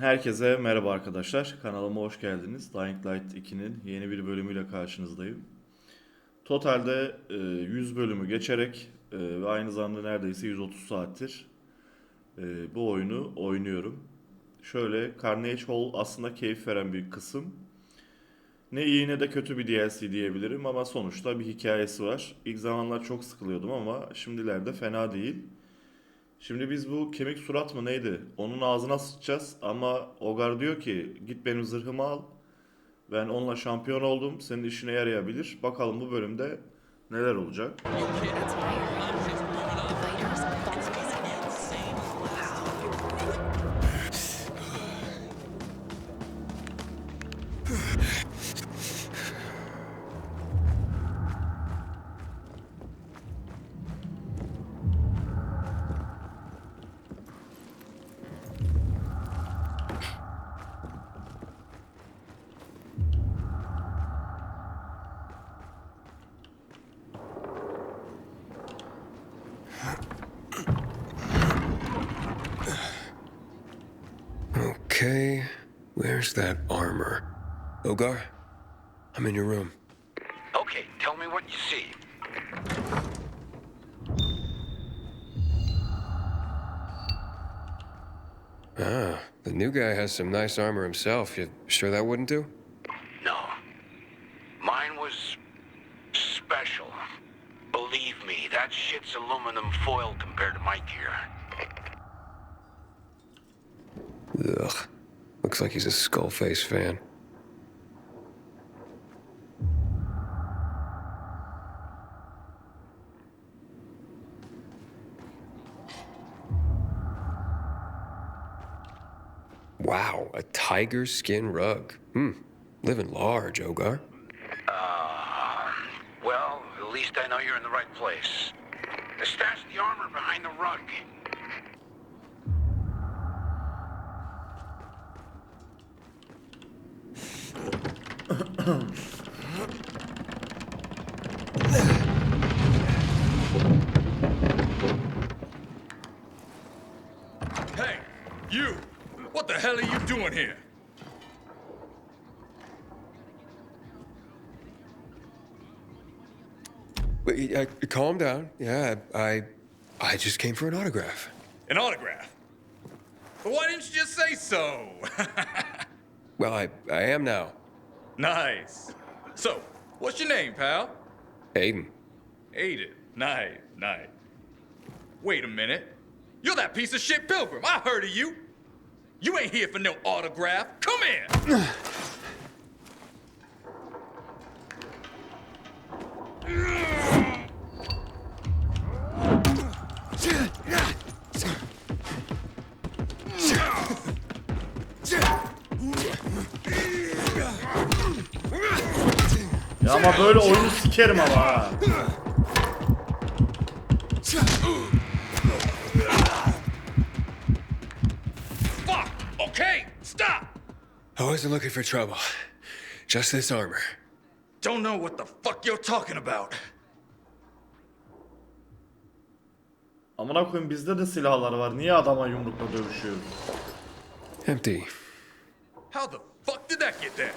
Herkese merhaba arkadaşlar. Kanalıma hoş geldiniz. Dying Light 2'nin yeni bir bölümüyle karşınızdayım. Totalde 100 bölümü geçerek ve aynı zamanda neredeyse 130 saattir bu oyunu oynuyorum. Şöyle CARNAGE Hall aslında keyif veren bir kısım. Ne iyi ne de kötü bir DLC diyebilirim ama sonuçta bir hikayesi var. İlk zamanlar çok sıkılıyordum ama şimdilerde fena değil. Şimdi biz bu kemik surat mı neydi? Onun ağzına sıçacağız ama Ogar diyor ki git benim zırhımı al. Ben onunla şampiyon oldum. Senin işine yarayabilir. Bakalım bu bölümde neler olacak. Okay, where's that armor? Ogar, I'm in your room. Okay, tell me what you see. Ah, the new guy has some nice armor himself. You sure that wouldn't do? No. Mine was special. Believe me, that shit's aluminum foil compared to my gear. Ugh, looks like he's a Skullface fan. Wow, a tiger skin rug. Living large, Ogar. Well, at least I know you're in the right place. Stash the armor behind the rug. Hey, you! What the hell are you doing here? Wait, calm down. Yeah, I just came for an autograph. An autograph? Well, why didn't you just say so? Well, I am now. Nice. So, what's your name, pal? Aiden. Aiden. Nice, nice. Wait a minute. You're that piece of shit pilgrim. I heard of you. You ain't here for no autograph. Come here. Ya ama böyle oyunu sikerim ama ha. Fuck. Okay, stop. I wasn't looking for trouble. Just this armor. Don't know what the fuck you're talking about. Amına koyayım bizde de silahlar var. Niye adama yumrukla dövüşüyoruz? Empty. How the fuck did that get there?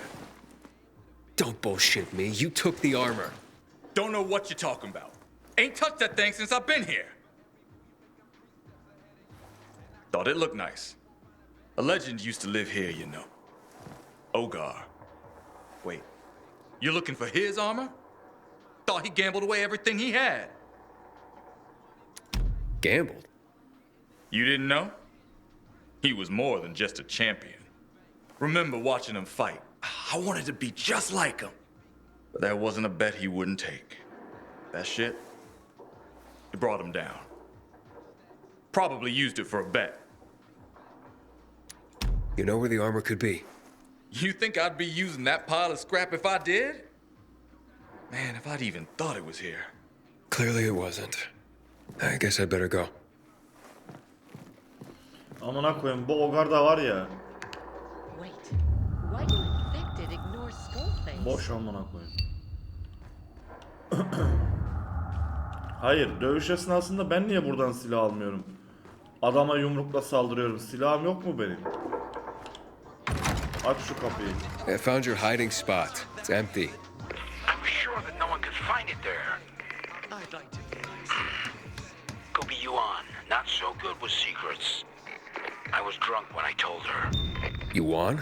Don't bullshit me. You took the armor. Don't know what you're talking about. Ain't touched that thing since I've been here. Thought it looked nice. A legend used to live here, you know. Ogar. Wait, you're looking for his armor? Thought he gambled away everything he had. Gambled. You didn't know? He was more than just a champion. Remember watching him fight. I wanted to be just like him. But there wasn't a bet he wouldn't take. That shit, it brought him down. Probably used it for a bet. You know where the armor could be? You think I'd be using that pile of scrap if I did? Man, if I'd even thought it was here. Clearly it wasn't. I guess I'd better go. Amına koyayım bu Ogar da var ya. Wait, why do infected ignore Skullface? Boş amına koyayım. Hayır, dövüş esnasında ben niye buradan silah almıyorum? Adama yumrukla saldırıyorum. Silahım yok mu benim? Aç şu kapıyı. I found your hiding spot. It's empty. I'm sure that no one could find it there. I'd like to. Go be Yuan. Not so good with secrets. I was drunk when I told her. You won?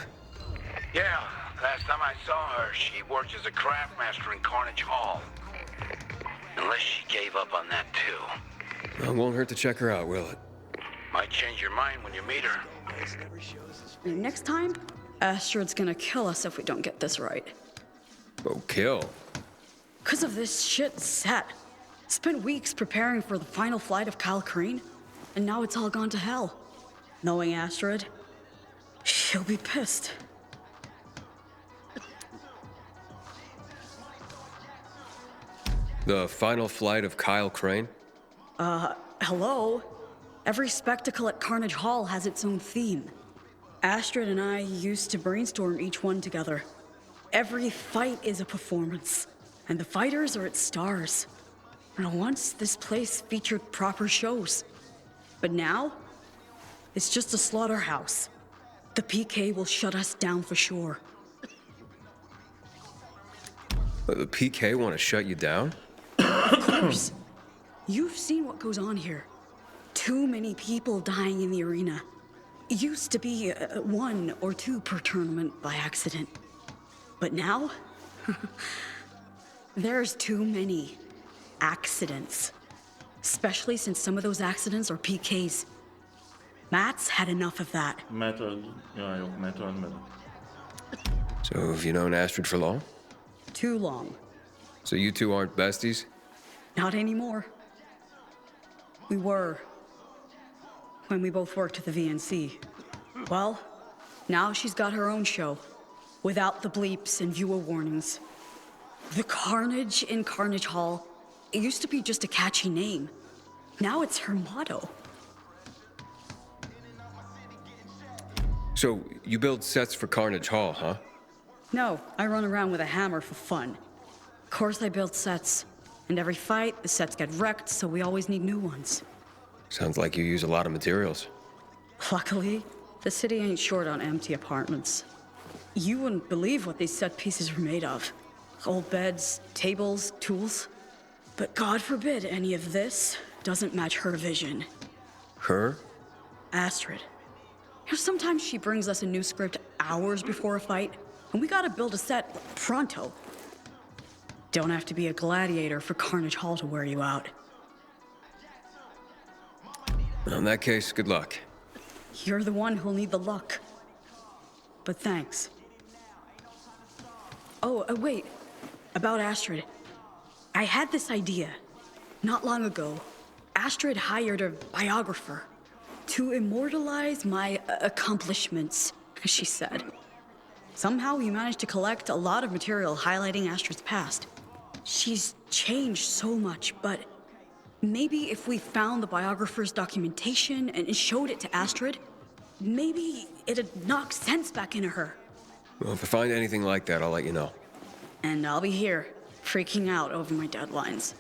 Yeah, last time I saw her, she worked as a craft master in Carnage Hall. Unless she gave up on that too. Well, it won't hurt to check her out, will it? Might change your mind when you meet her. Next time, Astrid's gonna kill us if we don't get this right. Oh, kill. 'Cause of this shit set. Spent weeks preparing for the final flight of Kyle Crane, and now it's all gone to hell. Knowing Astrid, she'll be pissed. The final flight of Kyle Crane? Hello? Every spectacle at Carnage Hall has its own theme. Astrid and I used to brainstorm each one together. Every fight is a performance, and the fighters are its stars. And once this place featured proper shows. But now, it's just a slaughterhouse. The PK will shut us down for sure. The PK want to shut you down? Of course. You've seen what goes on here. Too many people dying in the arena. It used to be 1 or 2 per tournament by accident. But now, there's too many accidents. Especially since some of those accidents are PKs. Matt's had enough of that. Matt öldü. Ya yok, Matt ölmedi. So, have you known Astrid for long? Too long. So you two aren't besties? Not anymore. We were. When we both worked at the VNC. Well, now she's got her own show. Without the bleeps and viewer warnings. The Carnage in Carnage Hall. It used to be just a catchy name. Now it's her motto. So, you build sets for Carnage Hall, huh? No, I run around with a hammer for fun. Of course I build sets. And every fight, the sets get wrecked, so we always need new ones. Sounds like you use a lot of materials. Luckily, the city ain't short on empty apartments. You wouldn't believe what these set pieces were made of. Old beds, tables, tools. But God forbid any of this doesn't match her vision. Her? Astrid. You know, sometimes she brings us a new script hours before a fight, and we gotta build a set pronto. Don't have to be a gladiator for Carnage Hall to wear you out. Well, in that case, good luck. You're the one who'll need the luck. But thanks. Oh, wait. About Astrid. I had this idea. Not long ago, Astrid hired a biographer to immortalize my accomplishments, she said. Somehow he managed to collect a lot of material highlighting Astrid's past. She's changed so much, but maybe if we found the biographer's documentation and showed it to Astrid, maybe it'd knock sense back into her. Well, if I find anything like that, I'll let you know. And I'll be here, freaking out over my deadlines.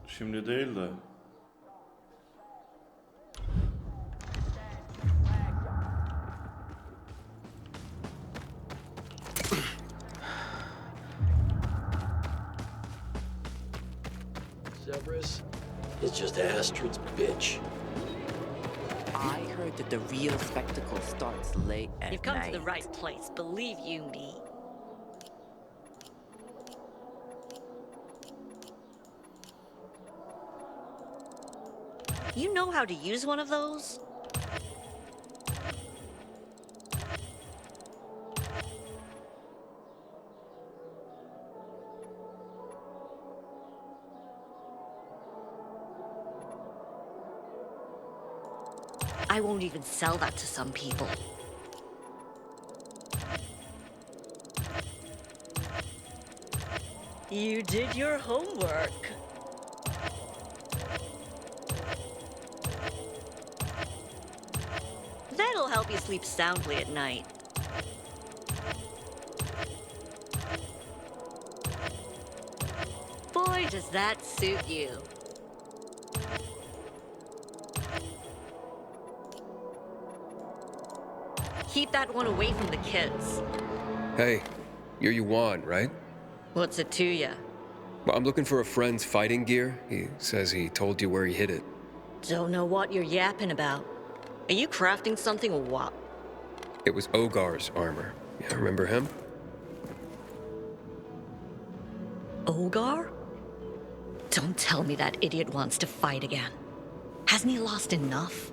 Şimdi değil de. Zebras is just Astrid's bitch. I heard that the real spectacle starts late at You've come night. to the right place, believe you me. You know how to use one of those? I won't even sell that to some people. You did your homework. That'll help you sleep soundly at night. Boy, does that suit you. Keep that one away from the kids. Hey, you're Yuan, right? What's it to ya? Well, I'm looking for a friend's fighting gear. He says he told you where he hid it. Don't know what you're yapping about. Are you crafting something or what? It was Ogar's armor. Yeah, remember him? Ogar? Don't tell me that idiot wants to fight again. Hasn't he lost enough?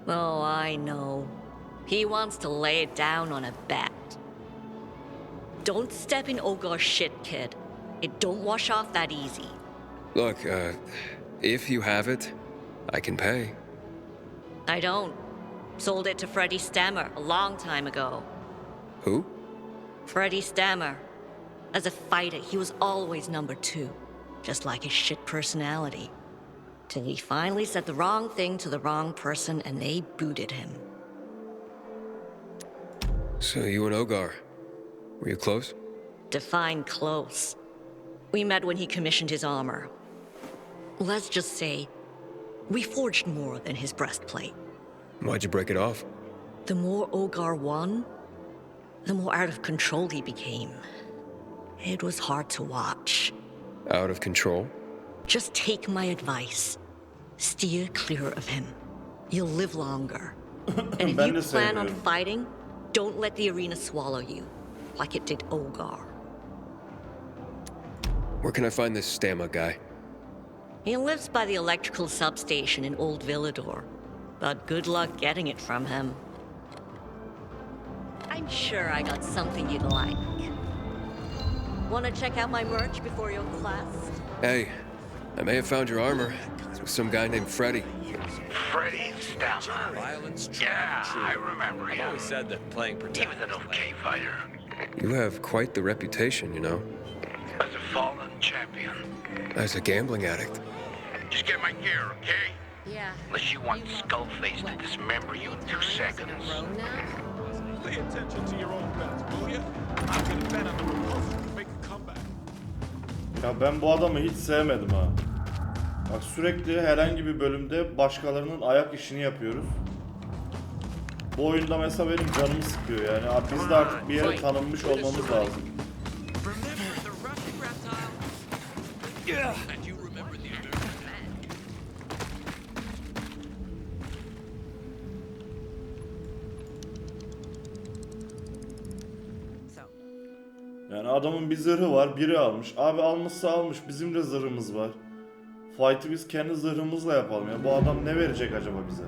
Oh, I know. He wants to lay it down on a bet. Don't step in Ogar's shit, kid. It don't wash off that easy. Look, if you have it, I can pay. I don't. Sold it to Freddie Stammer a long time ago. Who? Freddie Stammer. As a fighter, he was always number 2. Just like his shit personality. Till he finally said the wrong thing to the wrong person and they booted him. So you and Ogar, were you close? Define close. We met when he commissioned his armor. Let's just say, we forged more than his breastplate. Why'd you break it off? The more Ogar won, the more out of control he became. It was hard to watch. Out of control? Just take my advice. Steer clear of him. You'll live longer. And if Ben you de plan on sevmiyorum. fighting, don't let the arena swallow you, like it did Ogar. Where can I find this Stamma guy? He lives by the electrical substation in Old Villador, but good luck getting it from him. I'm sure I got something you'd like. Wanna check out my merch before your class? Hey, I may have found your armor. It was some guy named Freddy. Freddie Stammer. Yeah, I remember him. Always said that playing He pretend. was an okay fighter. You have quite the reputation, you know, As a fallen champion. as a gambling addict. Just get my gear, okay? Yeah. Unless you want Skullface to dismember you in 2 seconds. Pay attention to your own bets, will ya? I'm gonna bet on the Repulsor to make a comeback. Ya ben bu adamı hiç sevmedim ha. Bak sürekli herhangi bir bölümde başkalarının ayak işini yapıyoruz. Bu oyunda mesela benim canımı sıkıyor yani. Abi biz de artık bir yere tanınmış olmamız lazım. Remember the Russian reptile? Yeah. And you remember the American man? Yani adamın bir zırhı var, biri almış. Abi almışsa almış, bizim de zırhımız var. Fight'ı biz kendi zırhımızla yapalım ya. Bu adam ne verecek acaba bize?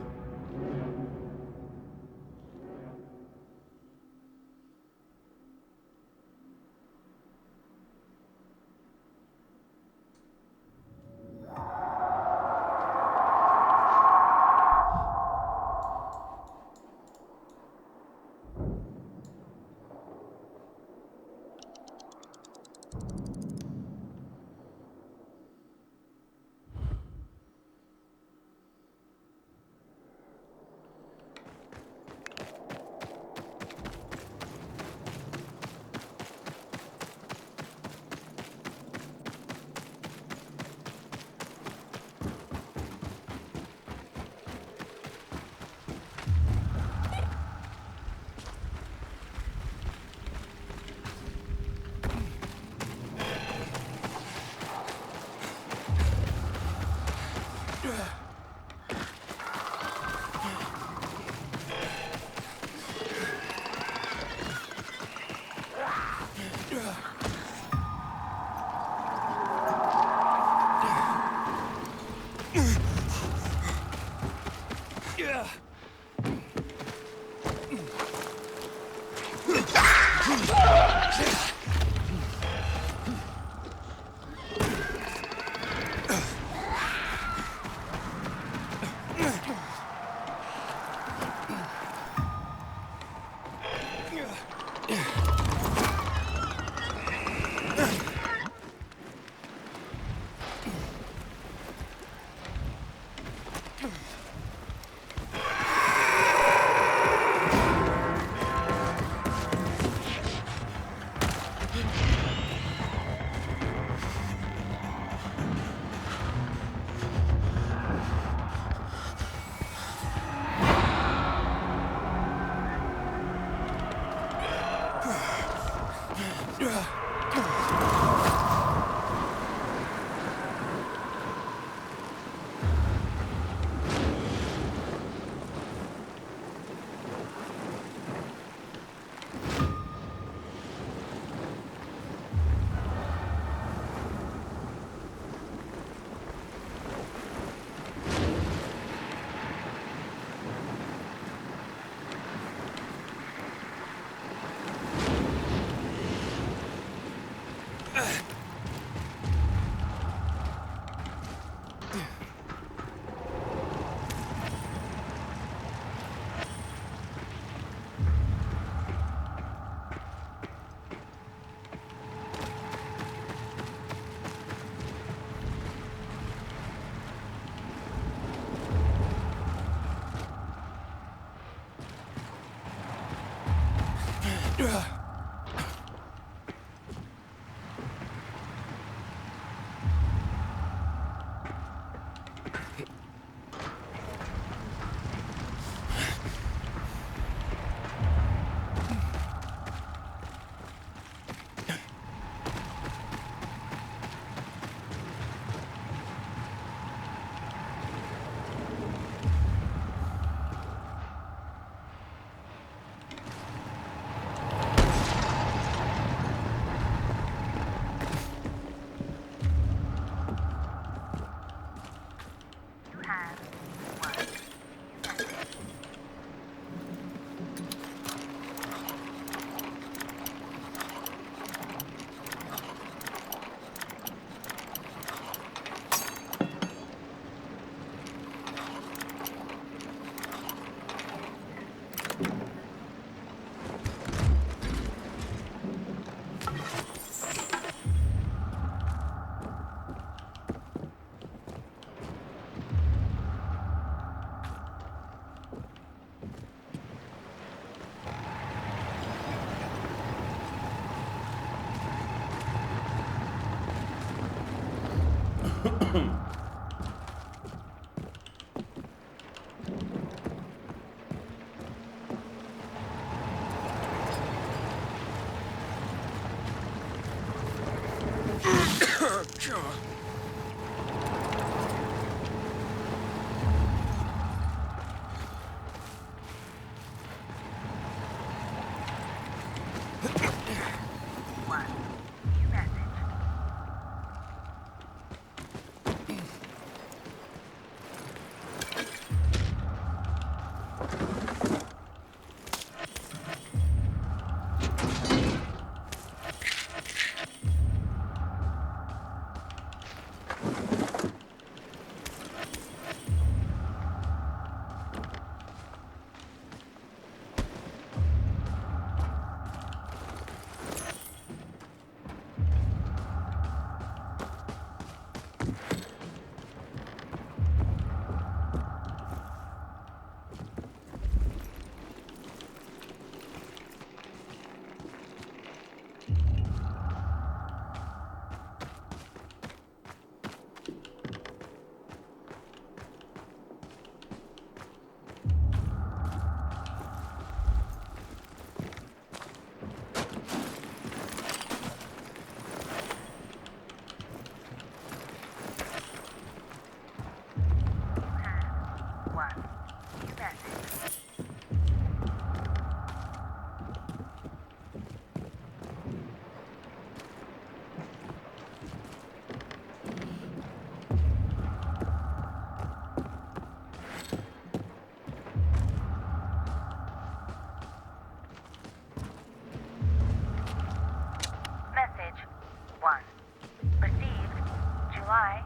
July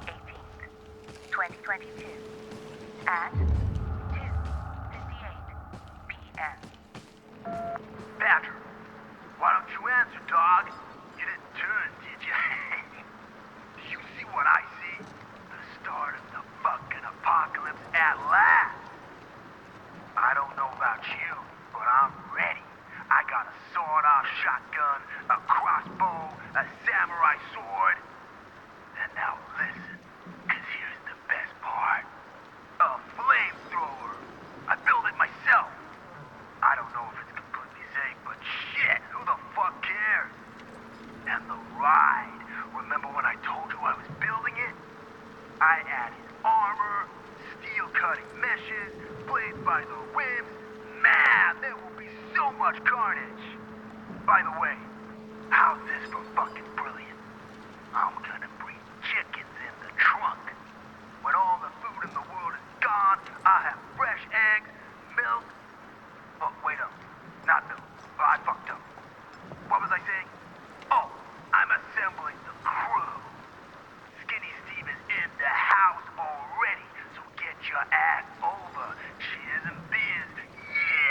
18th, 2022 at 2:58 p.m. Badger, why don't you answer, dog? You didn't turn, did you? Do you see what I see? The start of the fucking apocalypse at last. I don't know about you, but I'm ready. I got a sawed-off shotgun, a crossbow, a samurai sword. And now listen, 'cause here's the best part. A flamethrower. I built it myself. I don't know if it's completely safe, but shit, who the fuck cares? And the ride. Remember when I told you I was building it? I added armor, steel-cutting meshes, blades by the ribs. Man, there will be so much carnage. By the way, how's this for fucking brilliant? I'm gonna bring chickens in the trunk. When all the food in the world is gone, I'll have fresh eggs, milk. Oh, wait up. Not milk. Oh, I fucked up. What was I saying? Oh, I'm assembling the crew. Skinny Steve is in the house already, so get your ass over. Cheers and beers.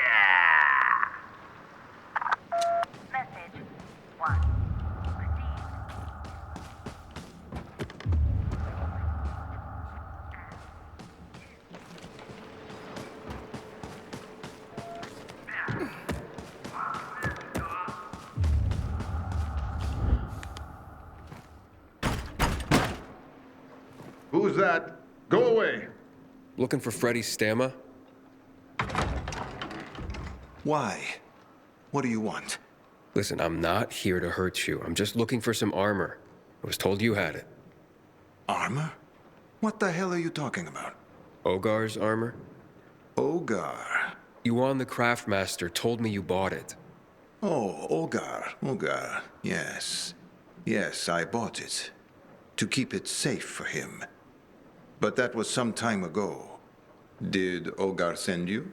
Yeah! Message 1. Received. Who's that? Go away. Looking for Freddy Stamma? Why? What do you want? Listen, I'm not here to hurt you. I'm just looking for some armor. I was told you had it. Armor? What the hell are you talking about? Ogar's armor? Ogar. Yuan the Craftmaster told me you bought it. Oh, Ogar. Ogar. Yes. Yes, I bought it. To keep it safe for him. But that was some time ago. Did Ogar send you?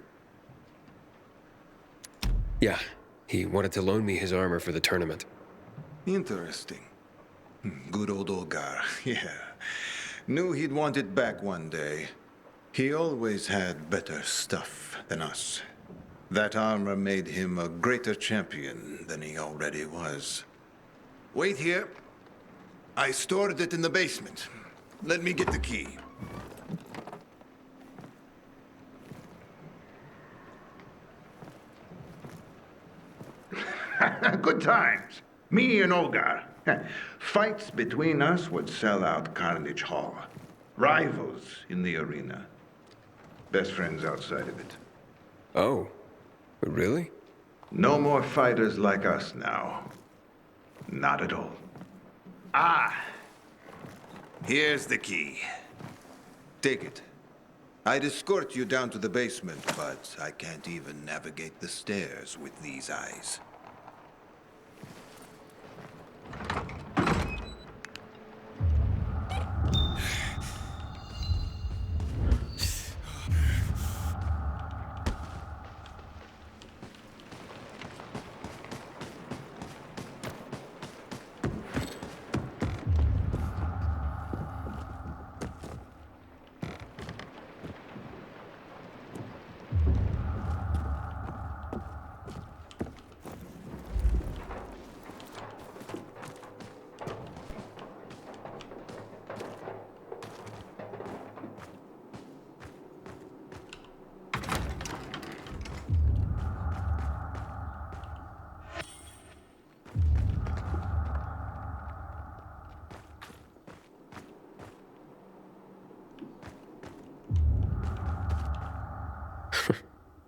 Yeah, he wanted to loan me his armor for the tournament. Interesting. Good old Ogar. Yeah. Knew he'd want it back one day. He always had better stuff than us. That armor made him a greater champion than he already was. Wait here. I stored it in the basement. Let me get the key. Good times. Me and Olgar. Fights between us would sell out Carnage Hall. Rivals in the arena. Best friends outside of it. Oh, really? No more fighters like us now. Not at all. Here's the key. Take it. I'd escort you down to the basement, but I can't even navigate the stairs with these eyes.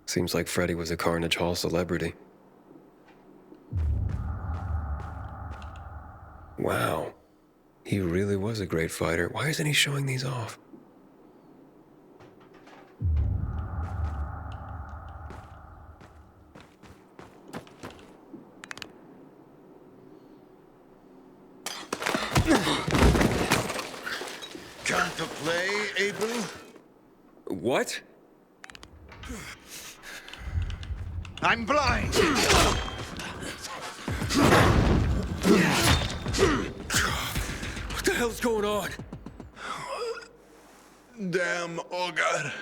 Seems like Freddy was a Carnage Hall celebrity. Wow. He really was a great fighter. Why isn't he showing these off? Come to play, Abel? What? I'm blind! What the hell's going on? Damn Ogar.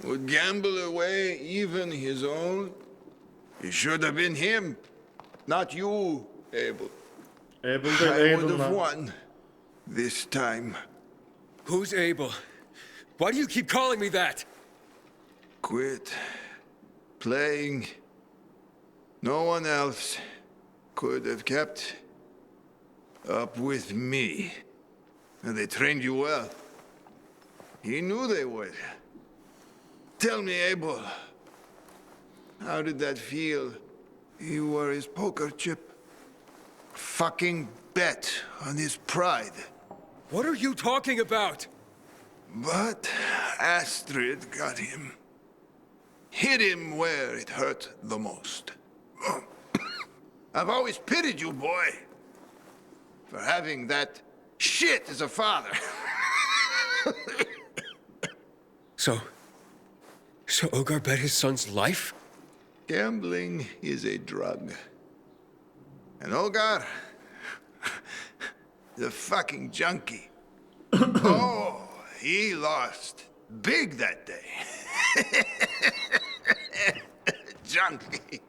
Would gamble away even his own? It should have been him, not you, Abel. Abel I de would have Abel'la. won this time. Who's Abel? Why do you keep calling me that? Quit playing. No one else could have kept up with me. And they trained you well. He knew they would. Tell me, Abel, how did that feel? You were his poker chip. Fucking bet on his pride. What are you talking about? But Astrid got him. Hit him where it hurt the most. I've always pitied you, boy, for having that shit as a father. So Ogar bet his son's life? Gambling is a drug. And Ogar, the fucking junkie. Oh, he lost big that day. Junkie.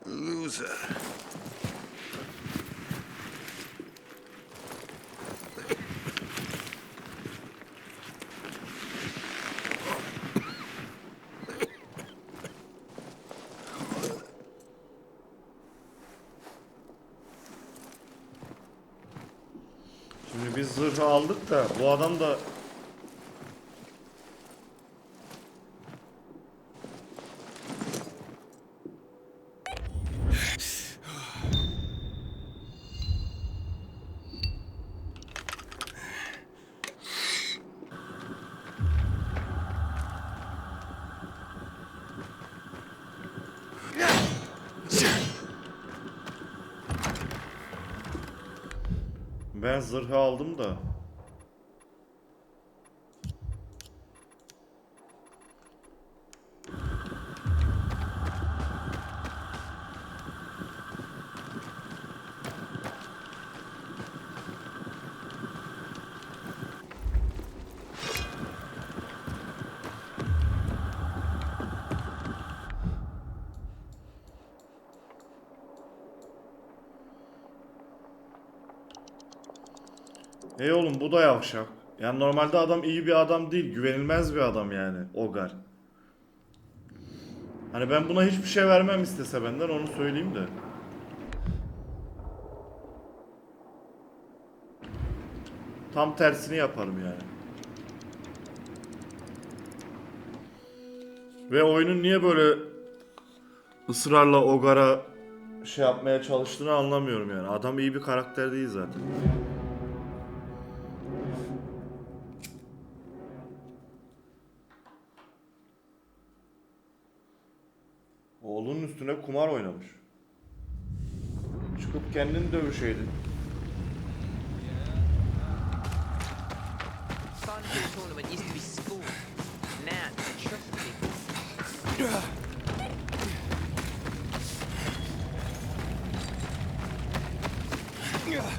Loser. Şimdi biz zırhı aldık da bu adam da ben zırhı aldım da hey oğlum bu da yavşak. Yani normalde adam iyi bir adam değil, güvenilmez bir adam yani Ogar. Hani ben buna hiçbir şey vermem istese benden, onu söyleyeyim de. Tam tersini yaparım yani. Ve oyunun niye böyle ısrarla Ogar'a şey yapmaya çalıştığını anlamıyorum yani. Adam iyi bir karakter değil zaten. Oğlunun üstüne kumar oynamış. Çıkıp kendini dövüşeydin. Tournament used to be school. Now it's a trust people.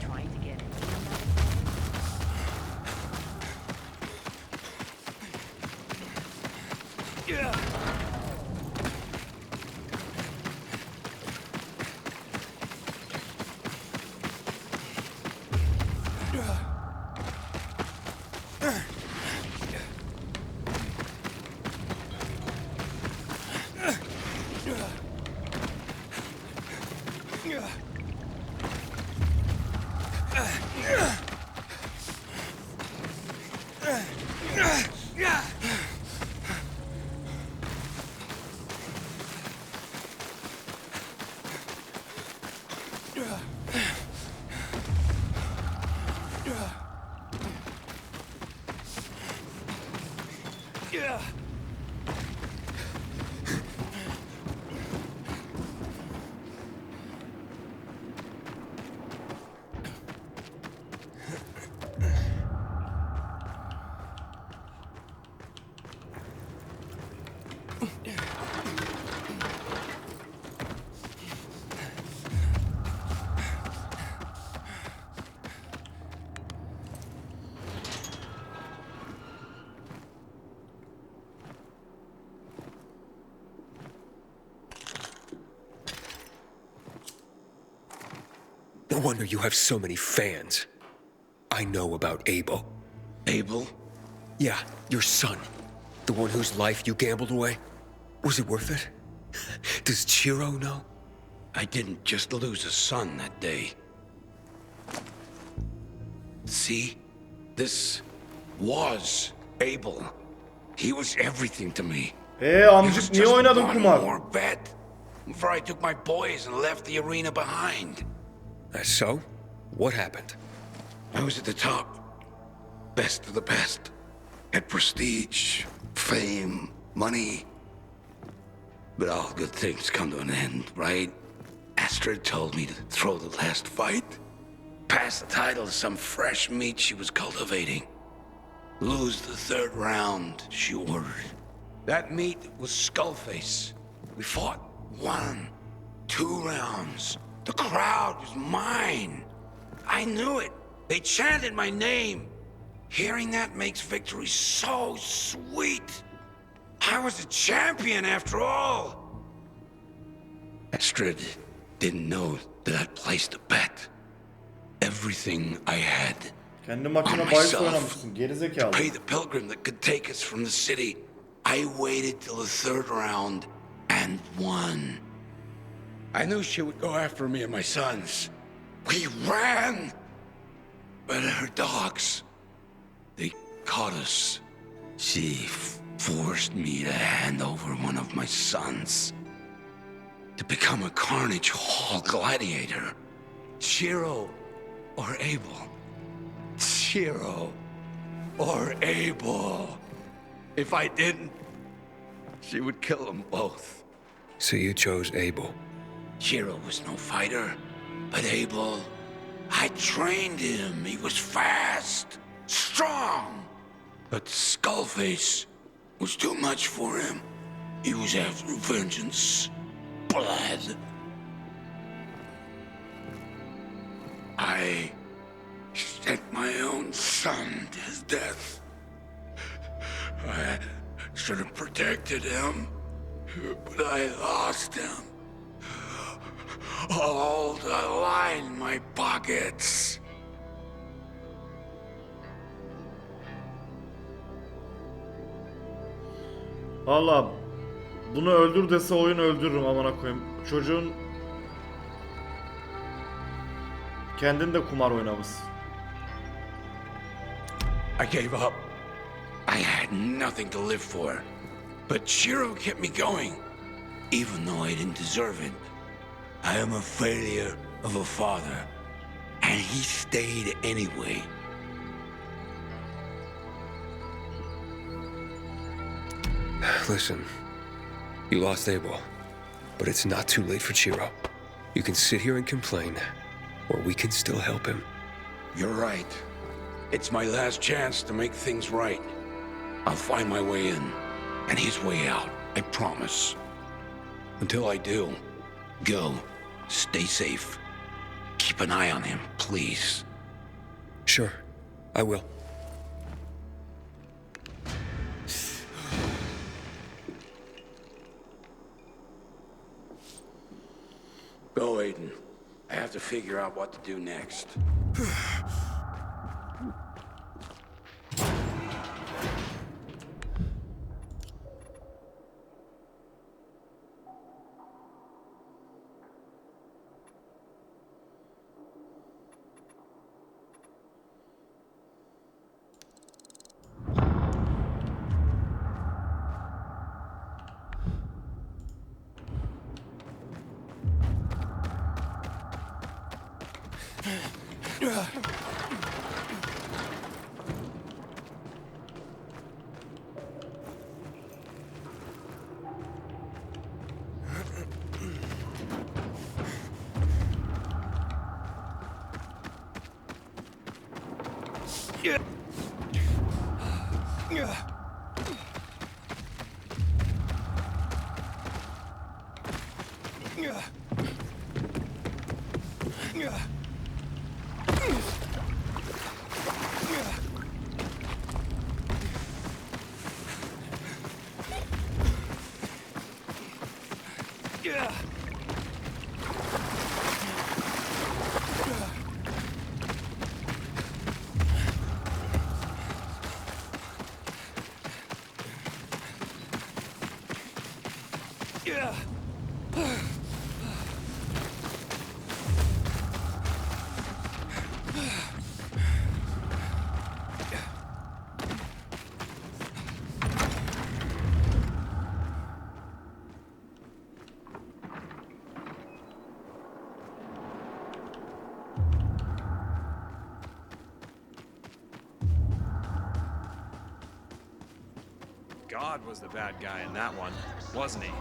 Trying to get it. No wonder you have so many fans. I know about Abel. Abel? Yeah, your son. The one whose life you gambled away. Was it worth it? Does Chiro know? I didn't just lose a son that day. See? This was Abel. He was everything to me. Amcık niye oynadın One kumar? more bet before I took my boys and left the arena behind. That's so? What happened? I was at the top. Best of the best. Had prestige, fame, money. But all good things come to an end, right? Astrid told me to throw the last fight. Pass the title to some fresh meat she was cultivating. Lose the third round, she ordered. That meat was Skullface. We fought 1, 2 rounds. The crowd was mine. I knew it. They chanted my name. Hearing that makes victory so sweet. I was a champion after all. Astrid didn't know that I'd placed a bet. Everything I had Kendi on maçına bahis myself oynamışsın to gerizekalı. pay the pilgrim that could take us from the city. I waited till the third round and won. I knew she would go after me and my sons. We ran, but her dogs, they caught us. She forced me to hand over one of my sons to become a Carnage Hall gladiator. Chiro or Abel. Chiro or Abel. If I didn't, she would kill them both. So you chose Abel. Chiro was no fighter, but Abel, I trained him. He was fast, strong. But Skullface was too much for him. He was after vengeance, blood. I sent my own son to his death. I should have protected him, but I lost him. All to line my pockets. Valla bunu öldür dese oyun öldürürüm amına koyayım. Çocuğun kendin de kumar oynamışsın. I gave up. I had nothing to live for. But Chiro kept me going, even though I didn't deserve it. I am a failure of a father, and he stayed anyway. Listen, you lost Abel, but it's not too late for Chiro. You can sit here and complain, or we can still help him. You're right. It's my last chance to make things right. I'll find my way in, and his way out, I promise. Until I do, go. Stay safe. Keep an eye on him, please. Sure, I will. Go, Aiden. I have to figure out what to do next. God was the bad guy in that one, wasn't he?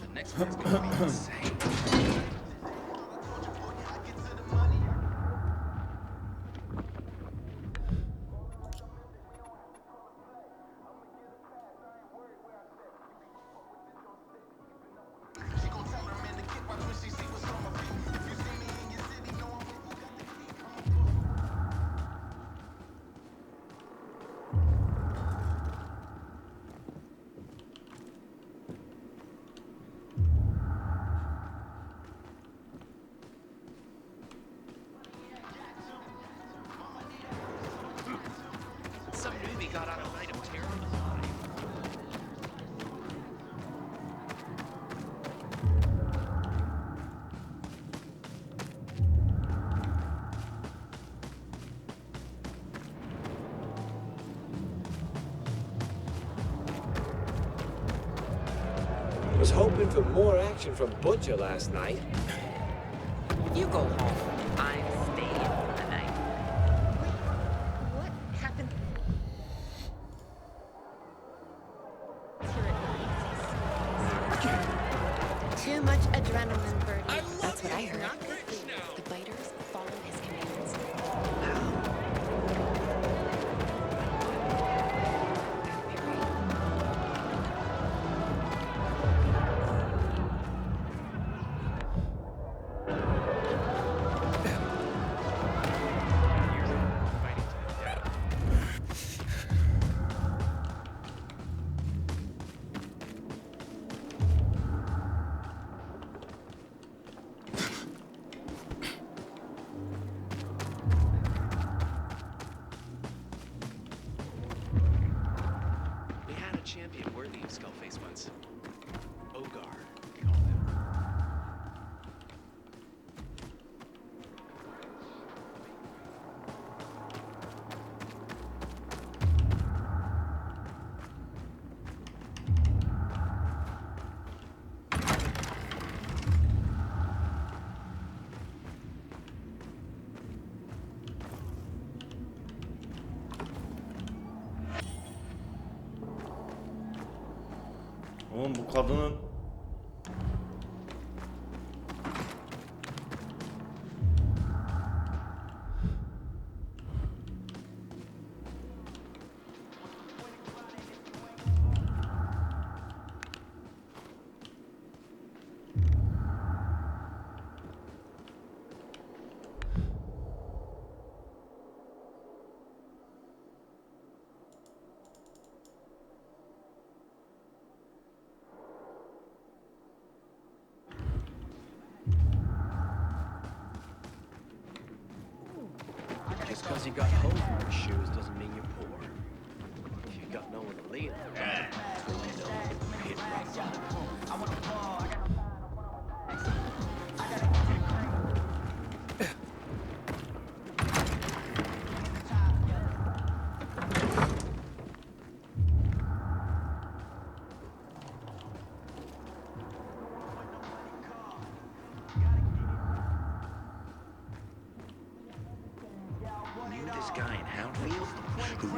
The next one's gonna be insane. Some newbie got out a night of terror. Was hoping for more action from Butcher last night. You go home. I'm staying for the night. What happened? Too much adrenaline, Birdie. That's what I heard. Not good for you. The biters follow his commands. Oğlum bu kadının... Just because you got holes in your shoes doesn't mean you're poor. If you got nowhere to lean on, that's when you know you hit rock bottom. Knew this guy in Houndfield who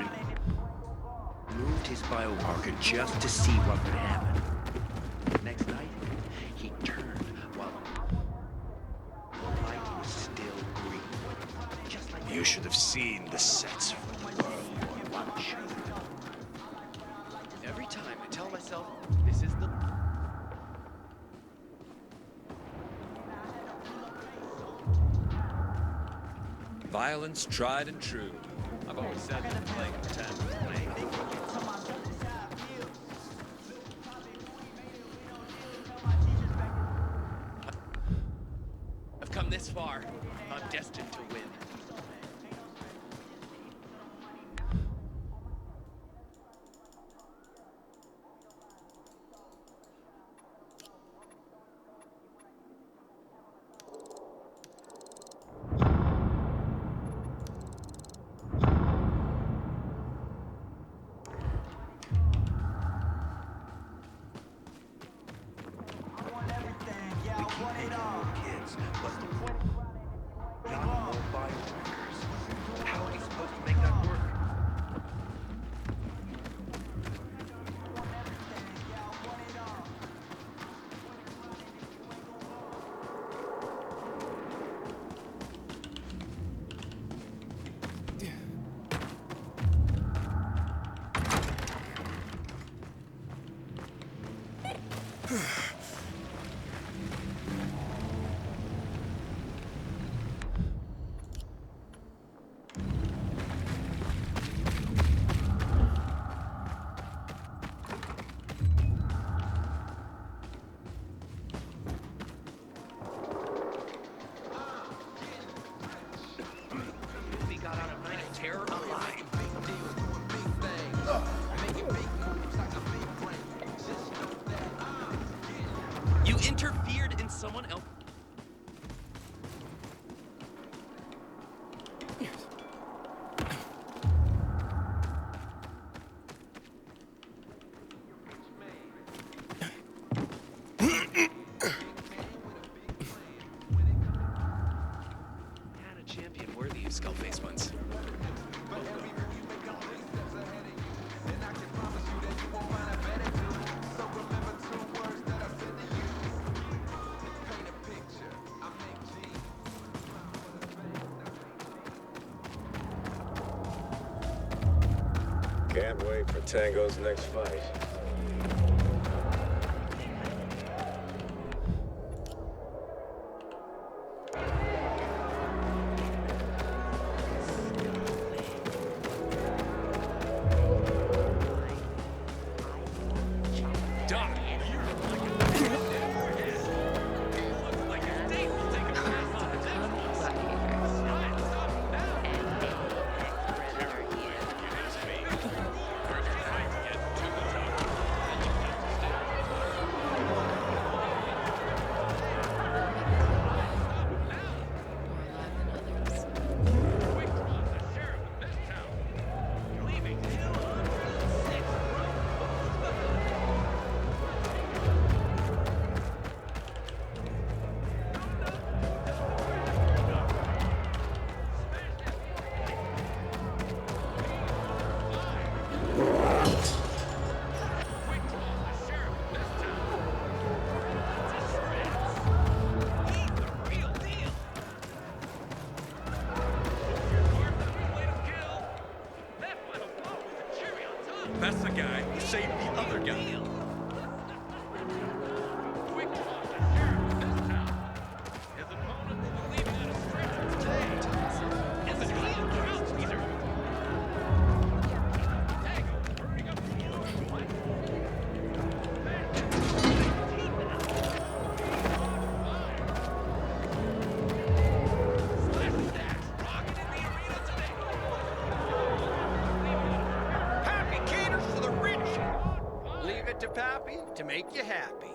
removed his biomarker just to see what would happen. Next night, he turned while the light was still green. Just like you should have seen the sets for the world watch. Every time I tell myself this is the Violence tried and true. I've always said that playing pretend was playing. I've come this far. I'm destined to win. You interfered in someone else. Had a champion worthy of Skullface once. Can't wait for Tango's next fight. save the other guy. Quick draw to sheriff in this town. His opponent will be leaving on a stretcher today. Isn't he a crowd teaser? Tango, hurry up and kill him. Pappy caters to the rich. Leave it to Pappy to make you happy.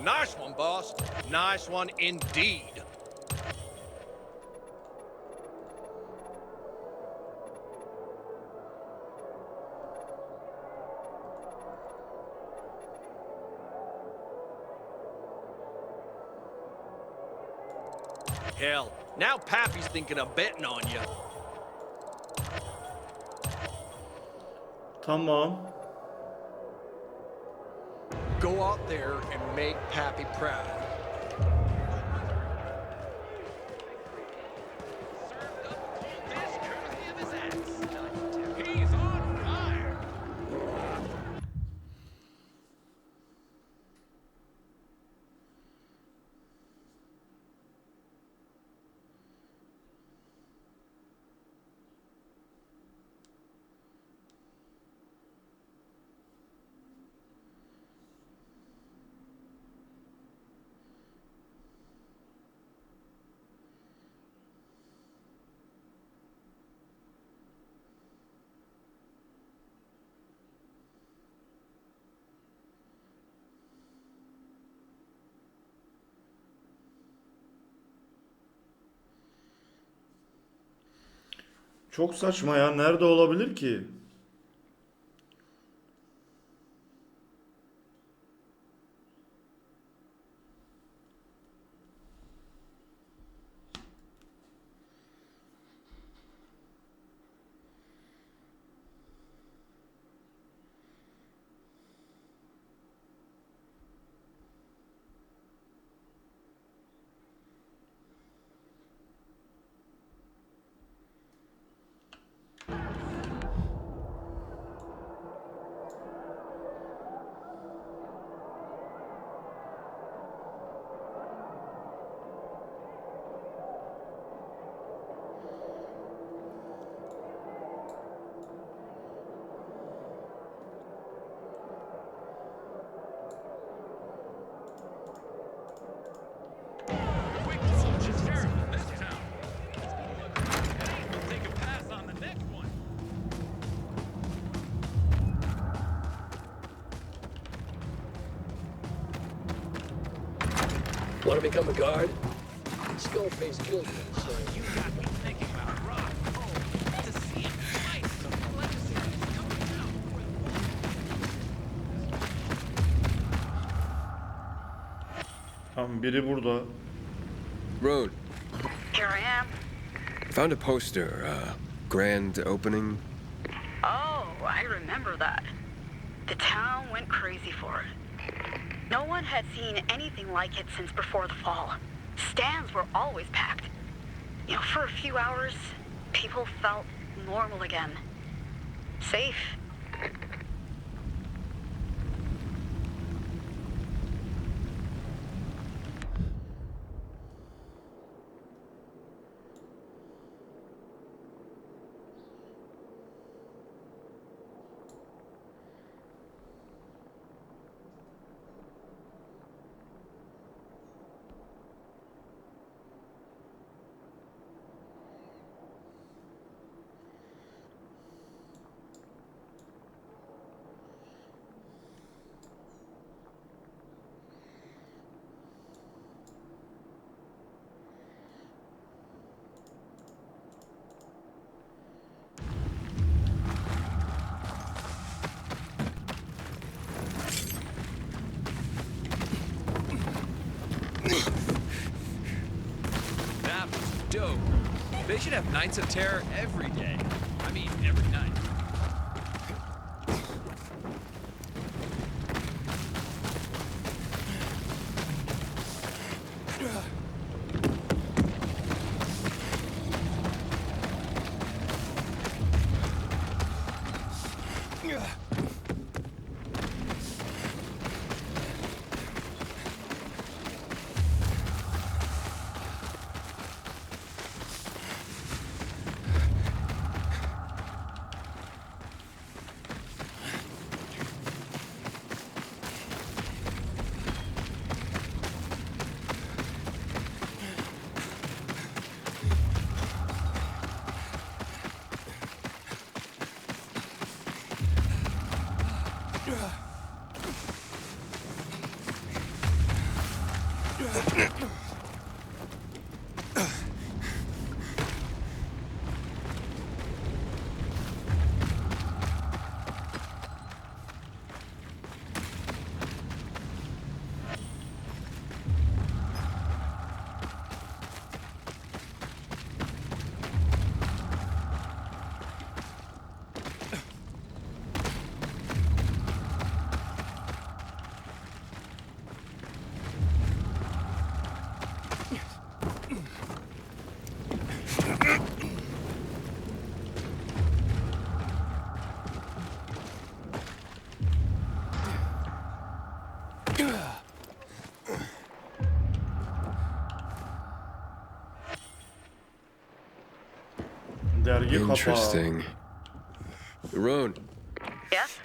Nice one, boss. Nice one indeed. Hell, now Pappy's thinking of betting on you. Tamam. Go out there and make Pappy proud. He's on fire. Çok saçma ya. Nerede olabilir ki? Quick draw to sheriff in this town. We'll take a pass on the next one. Want to become a guard? Skullface killed me, so... You got me thinking about Rock. Oh, to see him fight some legacy coming out. Tamam, biri burada. Road. Here I am. Found a poster, grand opening. Oh, I remember that. The town went crazy for it. No one had seen anything like it since before the fall. Stands were always packed. You know, for a few hours, people felt normal again. Safe. That was dope. They should have nights of terror every day. I mean, every night. Interesting. Roan. Yes?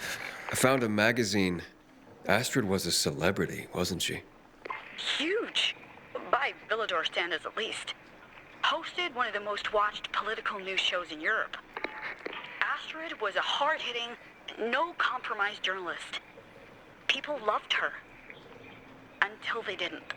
I found a magazine. Astrid was a celebrity, wasn't she? Huge. By Villador standards, at least. Hosted one of the most watched political news shows in Europe. Astrid was a hard-hitting, no-compromise journalist. People loved her. Until they didn't.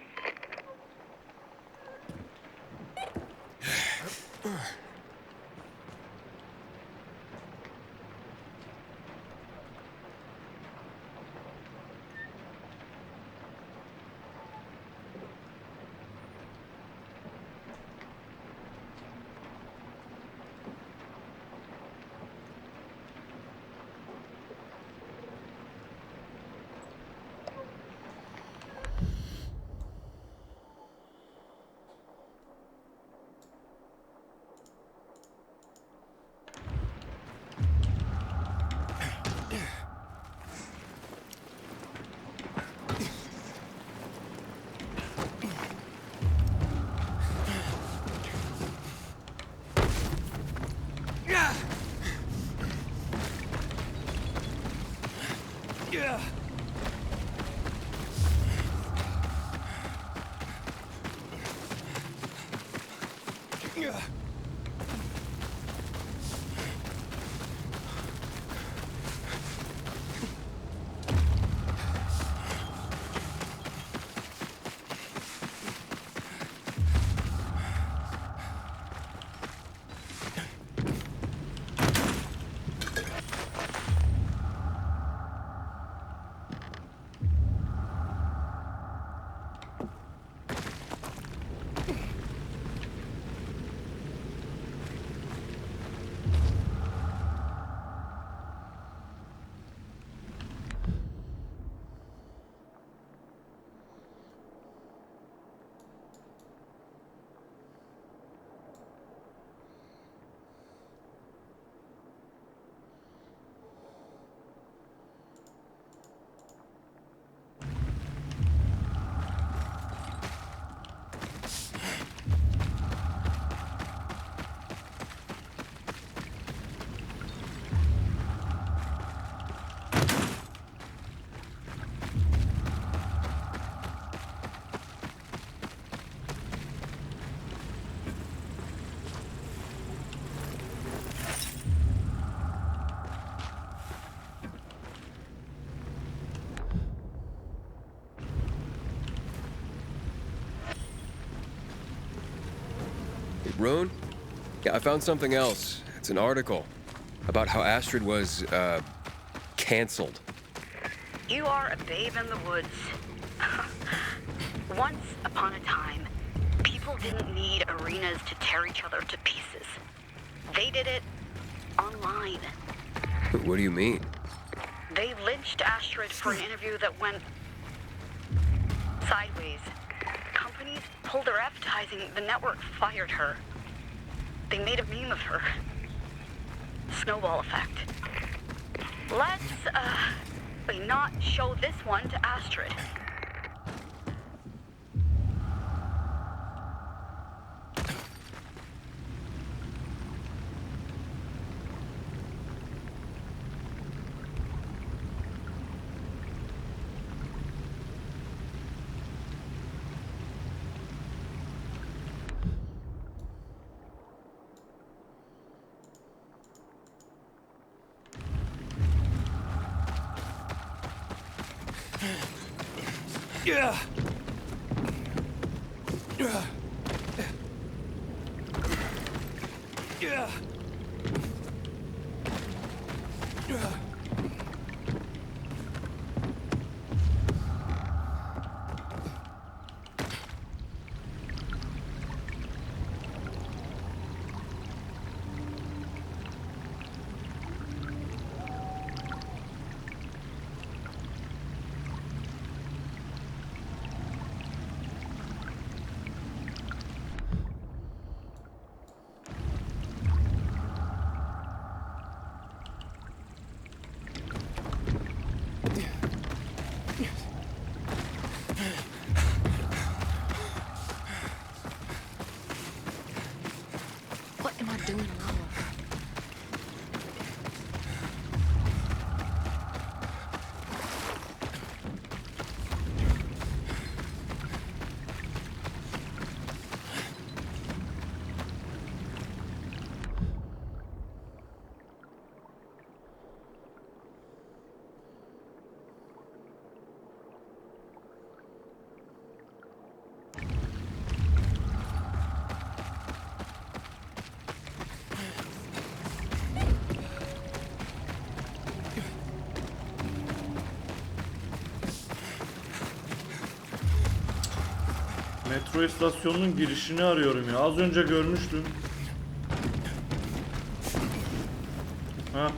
Roan? Yeah, I found something else. It's an article about how Astrid was, canceled. You are a babe in the woods. Once upon a time, people People didn't need arenas to tear each other to pieces. They did it online. What do you mean? They lynched Astrid for an interview that went sideways. Companies pulled their advertising. The network fired her. They made a meme of her. Snowball effect. Let's, not show this one to Astrid. Yeah. Yeah. What am I doing wrong? Metro istasyonunun girişini arıyorum ya. Az önce görmüştüm. Ha.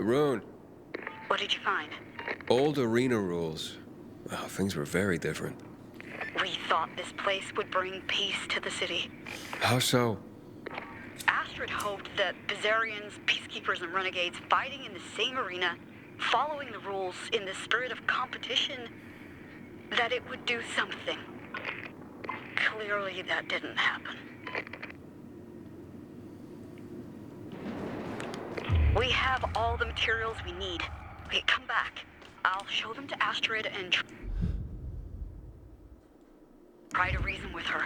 Rune, What did you find? old arena rules. Oh, things were very different. We thought this place would bring peace to the city. How so? Astrid hoped that Bizarians, peacekeepers, and renegades fighting in the same arena, following the rules in the spirit of competition, that it would do something. Clearly, that didn't happen. We have all the materials we need. Wait, come back. I'll show them to Astrid and try to reason with her.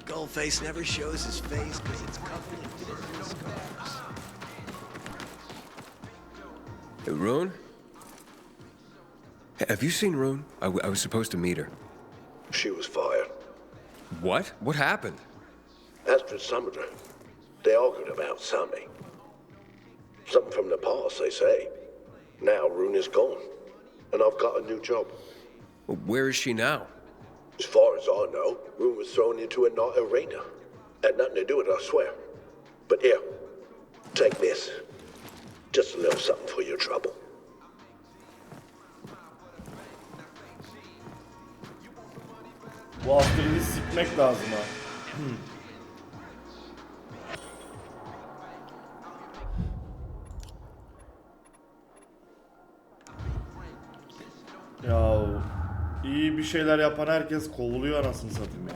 Skullface never shows his face because it's covered in purple scars. Rune? Have you seen Rune? I was supposed to meet her. She was fired. What? What happened? Astrid summoned her. They argued about something. Something from the past, they say. Now Rune is gone, and I've got a new job. Where is she now? As far as I know, Rune was thrown into a night arena. Had nothing to do with it, I swear. But here, take this. Just a little something for your trouble. Bu Astrid'i sikmek lazım ha. Ya iyi bir şeyler yapan herkes kovuluyor anasını satayım ya.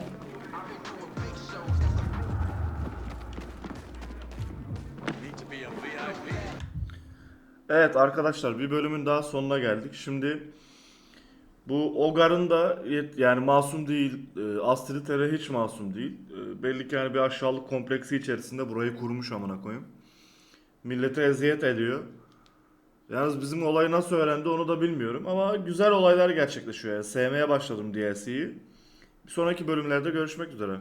Evet arkadaşlar, bir bölümün daha sonuna geldik. Şimdi bu Ogar'ın da yani masum değil, Astrid Tere hiç masum değil. Belli ki yani bir aşağılık kompleksi içerisinde burayı kurmuş amına koyayım. Millete eziyet ediyor. Yalnız bizim olayı nasıl öğrendi onu da bilmiyorum ama güzel olaylar gerçekleşiyor yani. Sevmeye başladım DLC'yi. Bir sonraki bölümlerde görüşmek üzere.